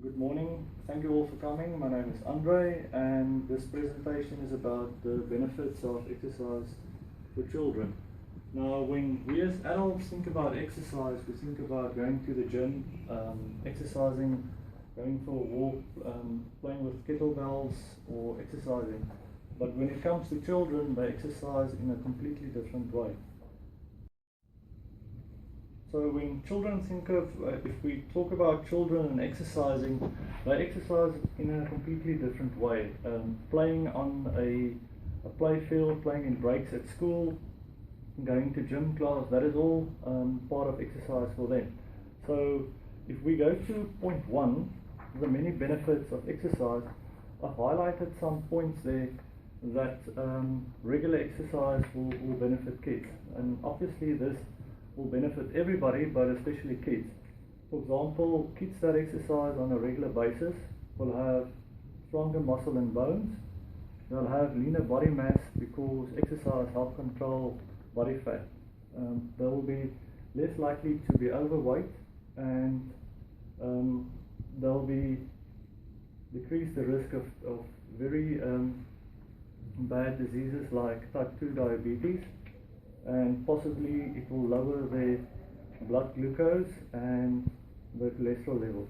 Good morning. Thank you all for coming. My name is Andre, and this presentation is about the benefits of exercise for children. Now, when we as adults think about exercise, we think about going to the gym, exercising, going for a walk, playing with kettlebells, or exercising. But when it comes to children, they exercise in a completely different way. So when children think of, if we talk about children and exercising, they exercise in a completely different way. Playing on a play field, playing in breaks at school, going to gym class, that is all part of exercise for them. So if we go to point one, the many benefits of exercise, I've highlighted some points there that regular exercise will benefit kids. And obviously this will benefit everybody, but especially kids. For example, kids that exercise on a regular basis will have stronger muscle and bones. They'll have leaner body mass because exercise helps control body fat. They will be less likely to be overweight, and they'll be decrease the risk of very bad diseases like type 2 diabetes, and possibly it will lower their blood glucose and the cholesterol levels.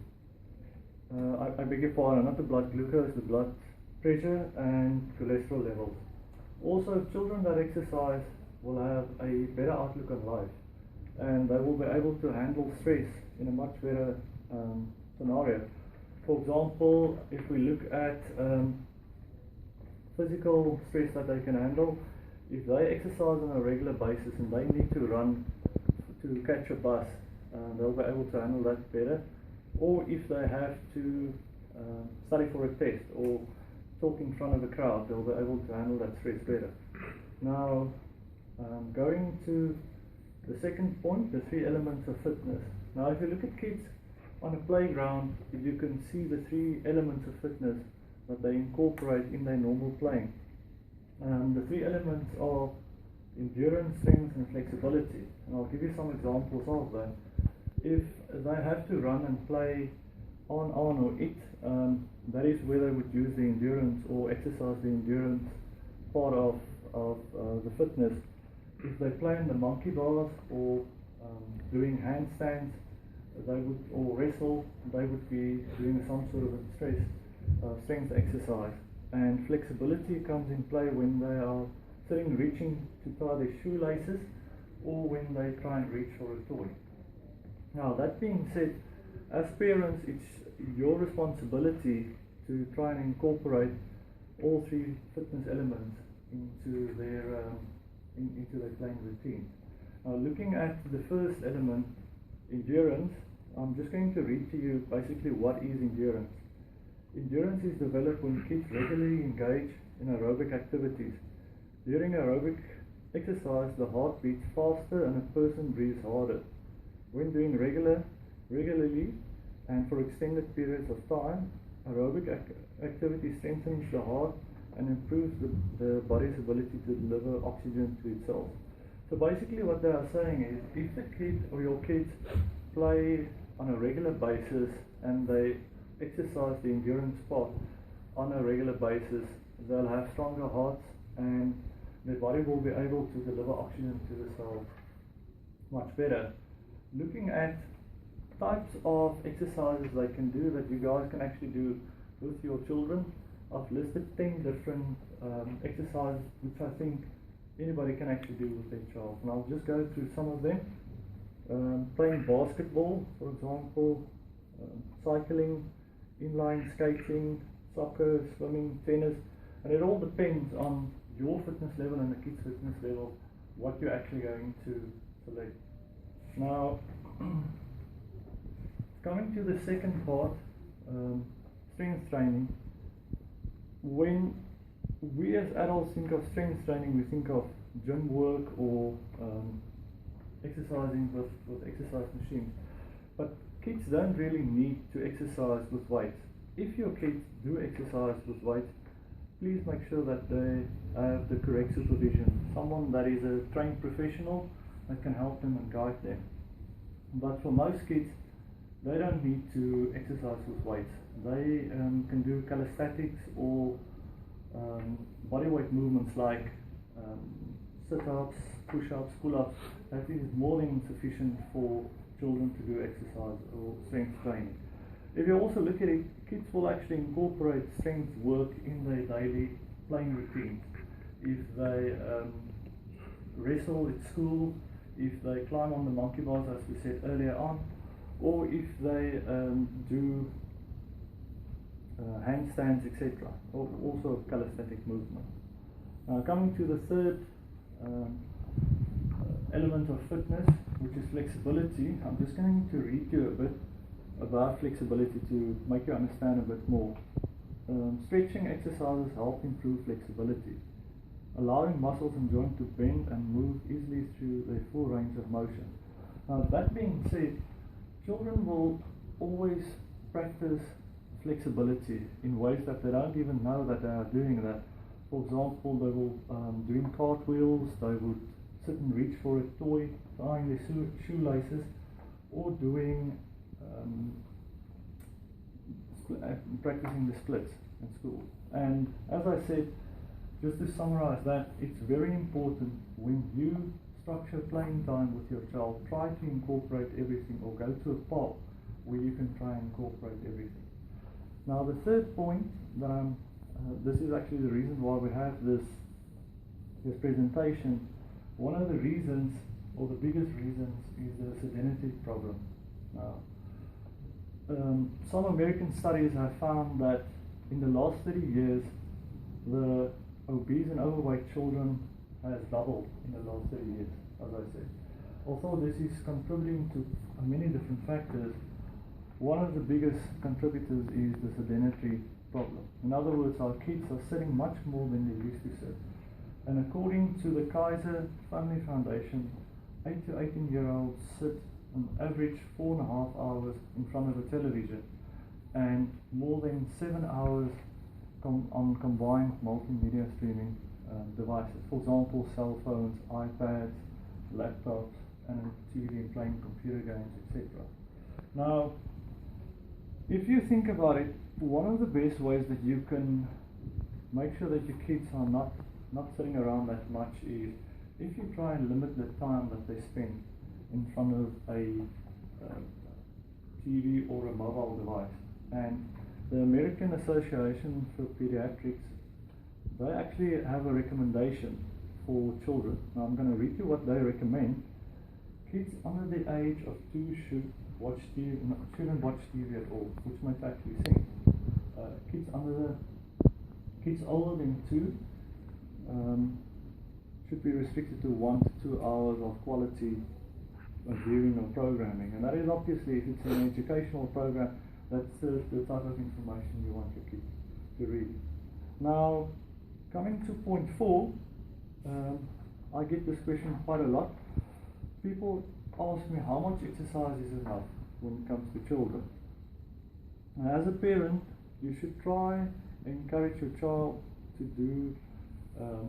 I beg your pardon, not the blood glucose, the blood pressure and cholesterol levels. Also, children that exercise will have a better outlook on life, and they will be able to handle stress in a much better scenario. For example, if we look at physical stress that they can handle, if they exercise on a regular basis and they need to run to catch a bus, they'll be able to handle that better. Or if they have to study for a test or talk in front of a crowd, they'll be able to handle that stress better. Now, going to the second point, the 3 elements of fitness. Now, if you look at kids on a playground, you can see the 3 elements of fitness that they incorporate in their normal playing. The 3 elements are endurance, strength and flexibility, and I'll give you some examples of that. If they have to run and play on or it, that is where they would use the endurance or exercise the endurance part of the fitness. If they play in the monkey bars or doing handstands, they would, or wrestle, they would be doing some sort of a strength exercise. And flexibility comes in play when they are sitting reaching to tie their shoelaces, or when they try and reach for a toy. Now, that being said, as parents, it's your responsibility to try and incorporate all 3 fitness elements into their playing routine. Now, looking at the first element, endurance, I'm just going to read to you basically what is endurance. Endurance is developed when kids regularly engage in aerobic activities. During aerobic exercise, the heart beats faster and a person breathes harder. When doing regularly and for extended periods of time, aerobic activity strengthens the heart and improves the body's ability to deliver oxygen to itself. So basically what they are saying is, if the kid or your kids play on a regular basis and they exercise the endurance part on a regular basis, they'll have stronger hearts and their body will be able to deliver oxygen to the cells much better. Looking at types of exercises they can do that you guys can actually do with your children, I've listed 10 different exercises which I think anybody can actually do with their child, and I'll just go through some of them. Playing basketball, for example, cycling, inline skating, soccer, swimming, tennis, and it all depends on your fitness level and the kids' fitness level, what you're actually going to select. Now, coming to the second part, strength training. When we as adults think of strength training, we think of gym work or exercising with exercise machines. But kids don't really need to exercise with weights. If your kids do exercise with weights, please make sure that they have the correct supervision. Someone that is a trained professional that can help them and guide them. But for most kids, they don't need to exercise with weights. they can do calisthenics or bodyweight movements like sit-ups, push-ups, pull-ups. That is more than sufficient for children to do exercise or strength training. If you also look at it, kids will actually incorporate strength work in their daily playing routines. If they wrestle at school, if they climb on the monkey bars as we said earlier on, or if they do handstands, etc., or also calisthenic movement. Now coming to the third element of fitness, which is flexibility, I'm just going to read you a bit about flexibility to make you understand a bit more. Stretching exercises help improve flexibility, allowing muscles and joints to bend and move easily through their full range of motion. Now that being said, children will always practice flexibility in ways that they don't even know that they are doing that. For example, they will doing cartwheels, they would sit and reach for a toy, tying their shoelaces, or doing practicing the splits in school. And as I said, just to summarize that, it's very important when you structure playing time with your child, try to incorporate everything, or go to a park where you can try and incorporate everything. Now the third point that this is actually the reason why we have this presentation. One of the reasons, or the biggest reasons, is the sedentary problem. Now, some American studies have found that in the last 30 years, the obese and overweight children has doubled in the last 30 years, as I said. Although this is contributing to many different factors, one of the biggest contributors is the sedentary problem. In other words, our kids are sitting much more than they used to sit. And according to the Kaiser Family Foundation, 8 to 18-year-olds sit on average 4.5 hours in front of a television and more than 7 hours on combined multimedia streaming devices. For example, cell phones, iPads, laptops, and TV and playing computer games, etc. Now, if you think about it, one of the best ways that you can make sure that your kids are not sitting around that much is if you try and limit the time that they spend in front of a TV or a mobile device. And the American Association for Pediatrics, they actually have a recommendation for children. Now I'm going to read you what they recommend. Kids under the age of 2 shouldn't watch TV at all, which makes actually sense. Kids older than 2 should be restricted to 1 to 2 hours of quality viewing or programming, and that is obviously, if it's an educational program, that's the type of information you want your kids to read. Now, coming to point 4, I get this question quite a lot. People ask me how much exercise is enough when it comes to children. And as a parent, you should try and encourage your child to do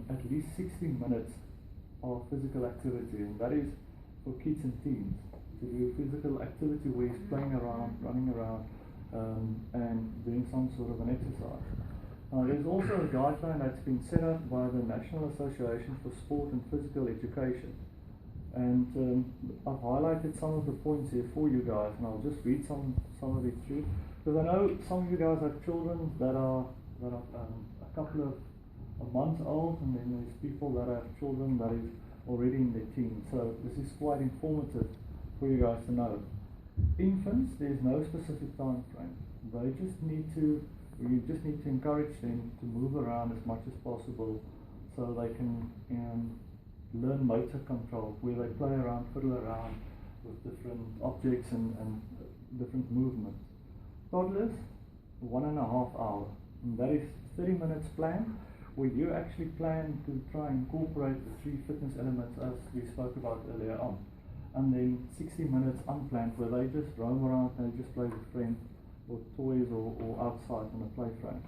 at least 60 minutes of physical activity, and that is for kids and teens, to do physical activity where he's playing around, running around, and doing some sort of an exercise. There's also a guideline that's been set up by the National Association for Sport and Physical Education, and I've highlighted some of the points here for you guys, and I'll just read some of it through, because I know some of you guys have children that are a couple of months old, and then there's people that have children that is already in their teens. So this is quite informative for you guys to know. Infants, there's no specific time frame. You just need to encourage them to move around as much as possible, so they can learn motor control, where they play around, fiddle around with different objects and different movements. Toddlers, 1.5 hours, and that is 30 minutes planned, where you actually plan to try and incorporate the 3 fitness elements as we spoke about earlier on. And then 60 minutes unplanned, where they just roam around, they just play with friends or toys or outside on a playground.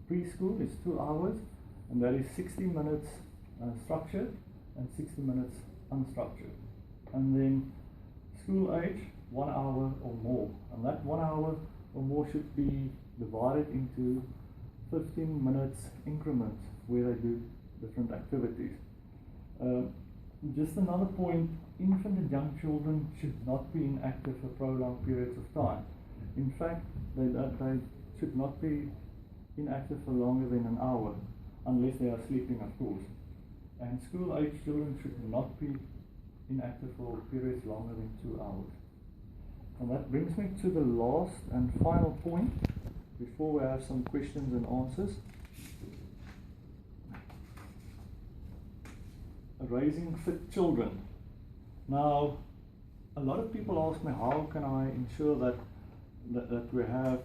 Preschool is 2 hours, and that is 60 minutes structured and 60 minutes unstructured. And then school age, 1 hour or more, and that 1 hour or more should be divided into 15 minutes increments where they do different activities. Just another point, infant and young children should not be inactive for prolonged periods of time. In fact, they should not be inactive for longer than an hour, unless they are sleeping, of course. And school-age children should not be inactive for periods longer than 2 hours. And that brings me to the last and final point, before we have some questions and answers. Raising fit children. Now, a lot of people ask me, how can I ensure that we have,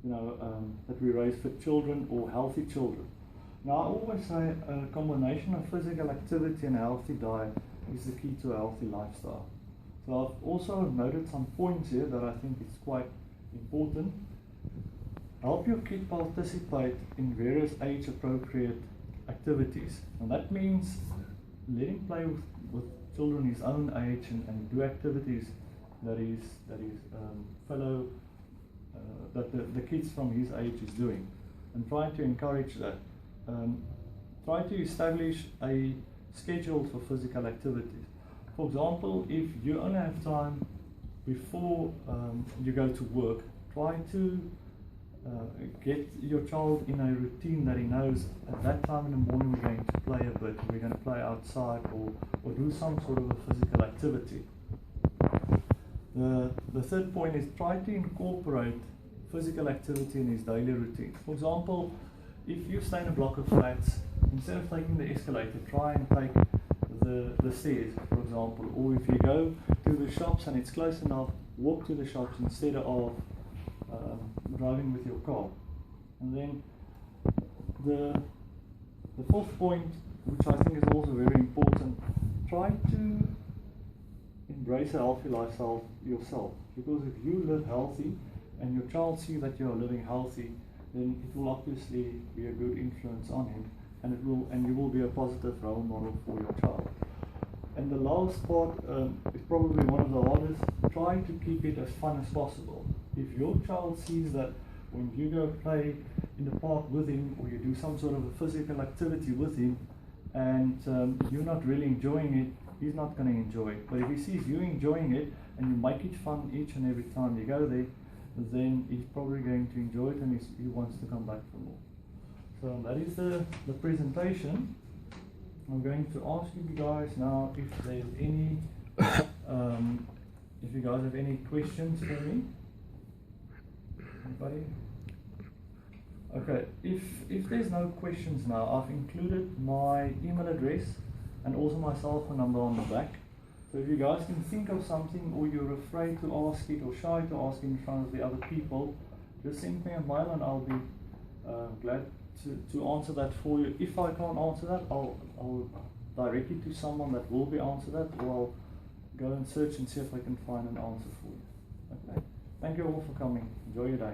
that we raise fit children or healthy children? Now, I always say a combination of physical activity and a healthy diet is the key to a healthy lifestyle. So I've also noted some points here that I think is quite important. Help your kid participate in various age-appropriate activities, and that means let him play with children his own age and do activities that the kids from his age is doing, and try to encourage that. Try to establish a schedule for physical activities. For example, if you only have time before you go to work, try to get your child in a routine that he knows at that time in the morning we're going to play a bit, we're going to play outside or do some sort of a physical activity. The third point is try to incorporate physical activity in his daily routine. For example, if you stay in a block of flats, instead of taking the escalator, try and take the stairs, for example. Or if you go to the shops and it's close enough, walk to the shops instead of driving with your car. And then the fourth point, which I think is also very important, try to embrace a healthy lifestyle yourself. Because if you live healthy and your child sees that you are living healthy, then it will obviously be a good influence on him, and you will be a positive role model for your child. And the last part is probably one of the hardest. Try to keep it as fun as possible. If your child sees that when you go play in the park with him, or you do some sort of a physical activity with him, and you're not really enjoying it, he's not going to enjoy it. But if he sees you enjoying it, and you make it fun each and every time you go there, then he's probably going to enjoy it, and he wants to come back for more. So that is the presentation. I'm going to ask you guys now if there's any, if you guys have any questions for me. Anybody? Okay, if there's no questions now, I've included my email address and also my cell phone number on the back. So if you guys can think of something, or you're afraid to ask it or shy to ask it in front of the other people, just send me a mail and I'll be glad to answer that for you. If I can't answer that, I'll direct you to someone that will be answer that, or I'll go and search and see if I can find an answer for you. Okay. Thank you all for coming. Enjoy your day.